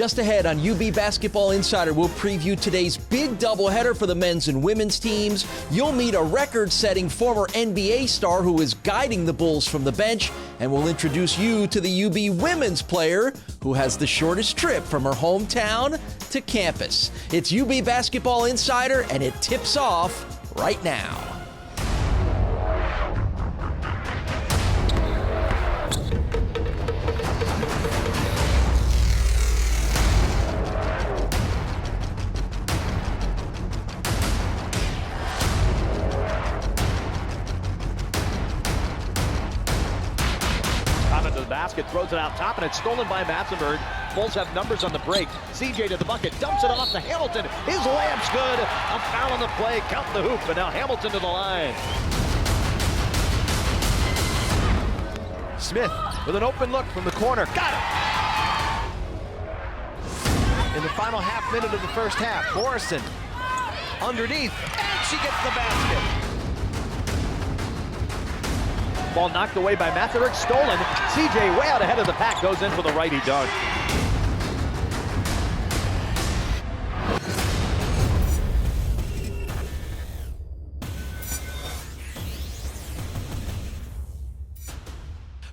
Just ahead on UB Basketball Insider, we'll preview today's big doubleheader for the men's and women's teams. You'll meet a record-setting former NBA star who is guiding the Bulls from the bench, and we'll introduce you to the UB women's player who has the shortest trip from her hometown to campus. It's UB Basketball Insider, and it tips off right now. Basket, throws it out top, and it's stolen by Matzenberg. Bulls have numbers on the break. CJ to the bucket, dumps it off to Hamilton. His layup's good. A foul on the play, count the hoop, and now Hamilton to the line. Smith with an open look from the corner. Got it! In the final half minute of the first half, Morrison underneath, and she gets the basket. Ball knocked away by Mathenberg, stolen. CJ way out ahead of the pack, goes in for the righty dunk.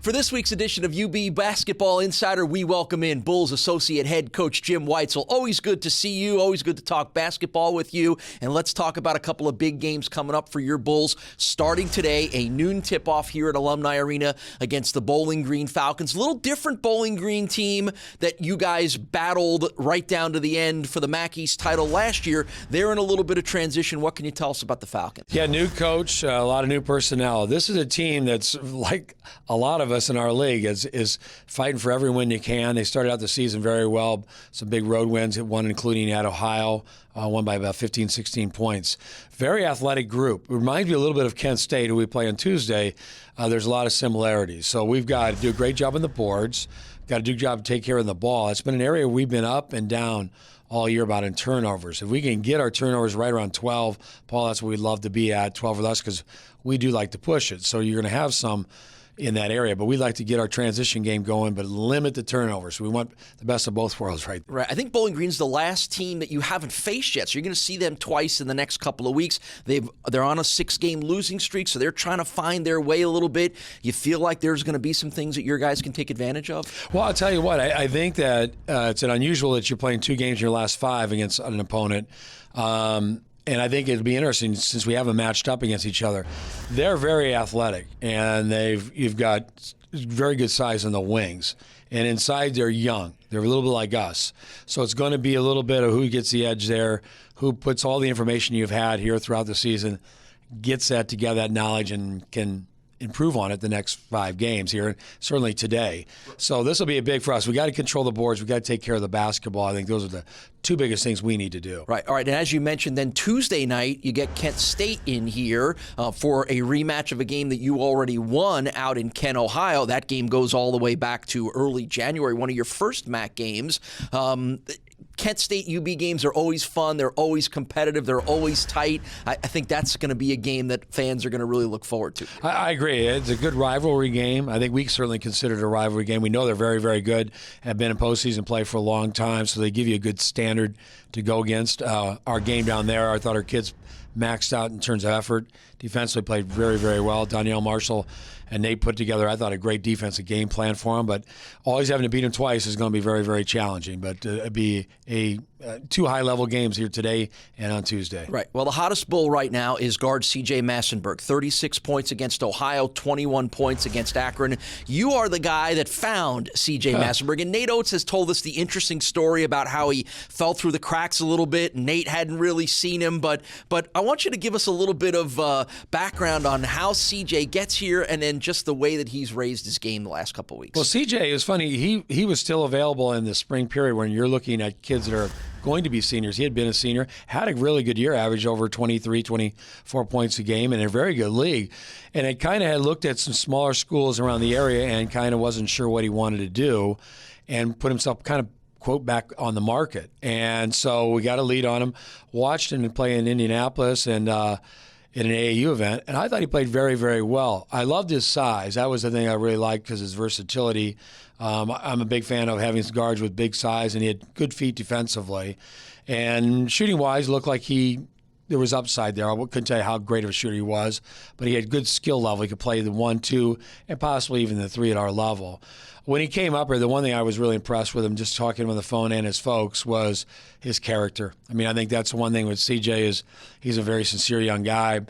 For this week's edition of UB Basketball Insider, we welcome in Bulls Associate Head Coach Jim Whitesell. Always good to see you. Always good to talk basketball with you. And let's talk about a couple of big games coming up for your Bulls. Starting today, a noon tip-off here at Alumni Arena against the Bowling Green Falcons. A little different Bowling Green team that you guys battled right down to the end for the MAC East title last year. They're in a little bit of transition. What can you tell us about the Falcons? Yeah, new coach, a lot of new personnel. This is a team that's like a lot of us in our league is fighting for every win you can. They started out the season very well. Some big road wins, one including at Ohio, won by about 15, 16 points. Very athletic group. It reminds me a little bit of Kent State, who we play on Tuesday. There's a lot of similarities. So we've got to do a great job on the boards, got to do a job to take care of the ball. It's been an area we've been up and down all year about in turnovers. If we can get our turnovers right around 12, Paul, that's what we'd love to be at, 12 or less, because we do like to push it. So you're going to have some in that area, but we like to get our transition game going, but limit the turnovers. So we want the best of both worlds, right? Right. I think Bowling Green's the last team that you haven't faced yet, so you're going to see them twice in the next couple of weeks. They're on a 6-game losing streak, so they're trying to find their way a little bit. You feel like there's going to be some things that your guys can take advantage of? Well, I'll tell you what. I think that it's an unusual that you're playing 2 games in your last 5 against an opponent. And I think it'd be interesting since we haven't matched up against each other. They're very athletic, and you've got very good size in the wings. And inside, they're young. They're a little bit like us. So it's going to be a little bit of who gets the edge there, who puts all the information you've had here throughout the season, gets that together, that knowledge, and can improve on it the next 5 games here, certainly today. So this will be a big for us. We got to control the boards. We got to take care of the basketball. I think those are the 2 biggest things we need to do. Right. All right. And as you mentioned, then Tuesday night, you get Kent State in here for a rematch of a game that you already won out in Kent, Ohio. That game goes all the way back to early January, one of your first MAC games. Kent State UB games are always fun. They're always competitive. They're always tight. I think that's going to be a game that fans are going to really look forward to. I agree. It's a good rivalry game. I think we certainly consider it a rivalry game. We know they're very, very good, have been in postseason play for a long time, so they give you a good standard to go against. Our game down there, I thought our kids maxed out in terms of effort. Defensively played very, very well. Danielle Marshall and Nate put together, I thought, a great defensive game plan for them. But always having to beat them twice is going to be very, very challenging. But it'd be 2 high-level games here today and on Tuesday. Right. Well, the hottest Bull right now is guard C.J. Massenberg. 36 points against Ohio, 21 points against Akron. You are the guy that found C.J. Massenberg. And Nate Oates has told us the interesting story about how he fell through the cracks a little bit. Nate hadn't really seen him. But I want you to give us a little bit of background on how C.J. gets here and then just the way that he's raised his game the last couple of weeks. Well, C.J. is funny. He was still available in the spring period when you're looking at kids that are going to be seniors. He had been a senior, had a really good year, averaged over 23, 24 points a game in a very good league. And it kind of had looked at some smaller schools around the area and kind of wasn't sure what he wanted to do and put himself kind of, quote, back on the market. And so we got a lead on him, watched him play in Indianapolis, and in an AAU event, and I thought he played very, very well. I loved his size. That was the thing I really liked because his versatility. I'm a big fan of having guards with big size, and he had good feet defensively. And shooting-wise, looked like there was upside there. I couldn't tell you how great of a shooter he was, but he had good skill level. He could play the 1, 2, and possibly even the 3 at our level. When he came up here, the one thing I was really impressed with him, just talking on the phone and his folks, was his character. I mean, I think that's one thing with CJ is he's a very sincere young guy.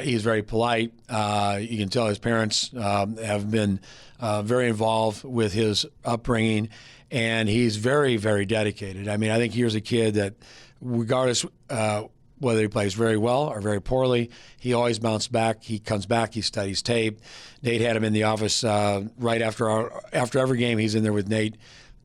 He's very polite. You can tell his parents have been very involved with his upbringing, and he's very, very dedicated. I mean, I think here's a kid that, regardless whether he plays very well or very poorly, he always bounces back. He comes back. He studies tape. Nate had him in the office right after every game. He's in there with Nate,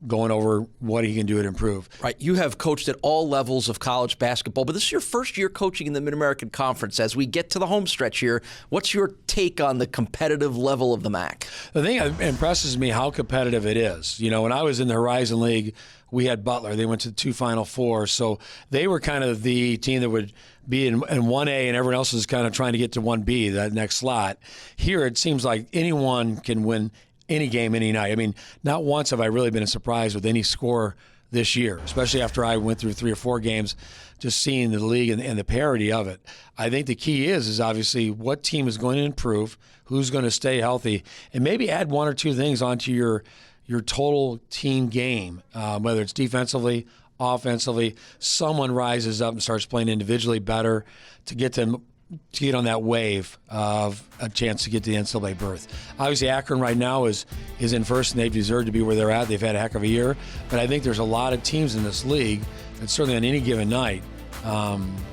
going over what he can do to improve. Right. You have coached at all levels of college basketball, but this is your first year coaching in the Mid-American Conference. As we get to the home stretch here, what's your take on the competitive level of the MAC? The thing that impresses me how competitive it is. You know, when I was in the Horizon League, we had Butler. They went to 2 Final Fours, so they were kind of the team that would be in 1A, and everyone else was kind of trying to get to 1B, that next slot. Here, it seems like anyone can win any game, any night. I mean, not once have I really been surprised with any score this year, especially after I went through 3 or 4 games, just seeing the league and the parity of it. I think the key is obviously what team is going to improve, who's going to stay healthy, and maybe add 1 or 2 things onto your total team game, whether it's defensively, offensively. Someone rises up and starts playing individually better to get on that wave of a chance to get to the NCAA berth. Obviously, Akron right now is in first, and they've deserved to be where they're at. They've had a heck of a year. But I think there's a lot of teams in this league that certainly on any given night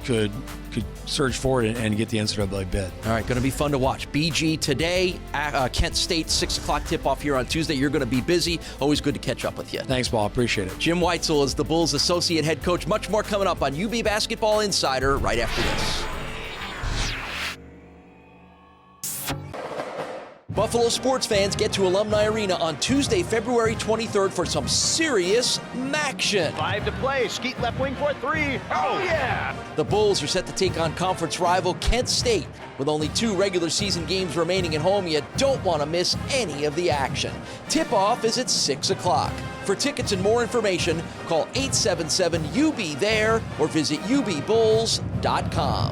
could surge forward and get the NCAA bid. All right, going to be fun to watch. BG today, Kent State, 6 o'clock tip-off here on Tuesday. You're going to be busy. Always good to catch up with you. Thanks, Paul. Appreciate it. Jim Whitesell is the Bulls' associate head coach. Much more coming up on UB Basketball Insider right after this. Buffalo sports fans get to Alumni Arena on Tuesday, February 23rd for some serious action. 5 to play. Skeet left wing for 3. Oh, yeah! The Bulls are set to take on conference rival Kent State. With only 2 regular season games remaining at home, you don't want to miss any of the action. Tip-off is at 6 o'clock. For tickets and more information, call 877-UB-THERE or visit ubbulls.com.